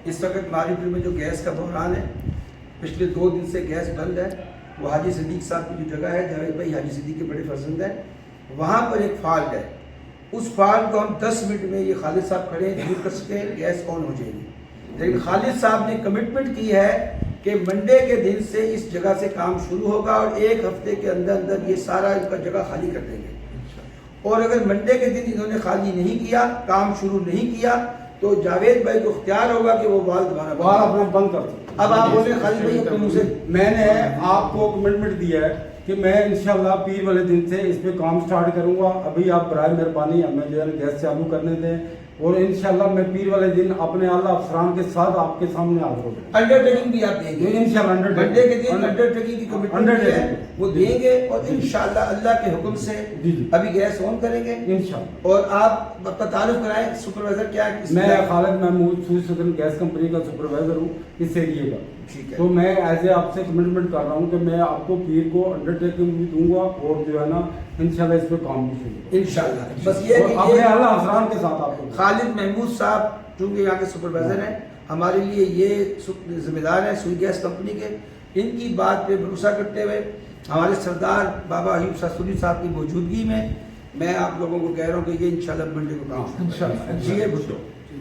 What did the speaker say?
اس وقت ماریپور میں جو گیس کا بحران ہے، پچھلے 2 دن سے گیس بند ہے. وہ حاجی صدیق صاحب کی جو جگہ ہے، جاوید بھائی حاجی صدیق کے بڑے فرزند ہیں، وہاں پر ایک فالٹ ہے. اس فالٹ کو ہم 10 منٹ میں یہ خالد صاحب کھڑے ہیں دور کر سکے، گیس آن ہو جائے گی. لیکن خالد صاحب نے کمٹمنٹ کی ہے کہ منڈے کے دن سے اس جگہ سے کام شروع ہوگا اور 1 ہفتے کے اندر اندر یہ سارا ان کا جگہ خالی کر دیں گے. اور اگر منڈے کے دن انہوں نے خالی نہیں کیا، کام شروع نہیں کیا، تو جاوید بھائی کو اختیار ہوگا کہ وہ وال دوبارہ اپنا بند کر دیں. اب آپ بولیں خالد بھائی اپنے منہ سے. میں نے آپ کو کمٹمنٹ دیا ہے کہ میں انشاءاللہ پیر والے دن سے اس پہ کام سٹارٹ کروں گا. ابھی آپ برائے مہربانی ہمیں جو ہے گیس چالو کرنے دیں، اور انشاءاللہ میں پیر والے دن اپنے اعلیٰ افسران کے ساتھ آپ کے سامنے حاضر ہوں. انڈر ٹیکنگ بھی آپ دیں گے انشاءاللہ منڈے کے دن انڈر ٹیکنگ کی کمٹمنٹ ہے وہ دیں گے، اور انشاءاللہ اللہ کے حکم سے ابھی گیس آن کریں گے انشاءاللہ. اور آپ اپنا تعارف کرائیں. سپروائزر کیا ہے؟ میں خالد محمود سوئی سدن گیس کمپنی کا سپروائزر ہوں اس ایریے کا. ٹھیک ہے. تو میں ایز اے آپ سے کمٹمنٹ کر رہا ہوں کہ میں آپ کو پیر کو انڈر ٹیکنگ بھی دوں گا، اور جو ہے نا انشاءاللہ اس پہ کام بھی شروع انشاءاللہ. بس یہ کہ اپنے اعلیٰ افسران کے ساتھ آپ کو خالد محمود صاحب چونکہ یہاں کے سپروائزر ہیں، ہمارے لیے یہ ذمہ دار ہیں سوئی گیس کمپنی کے. ان کی بات پہ بھروسہ کرتے ہوئے ہمارے سردار بابا ایوب شاہ سوری صاحب کی موجودگی میں میں آپ لوگوں کو کہہ رہا ہوں کہ یہ انشاءاللہ منڈے کو کام انشاءاللہ. جی بھٹو.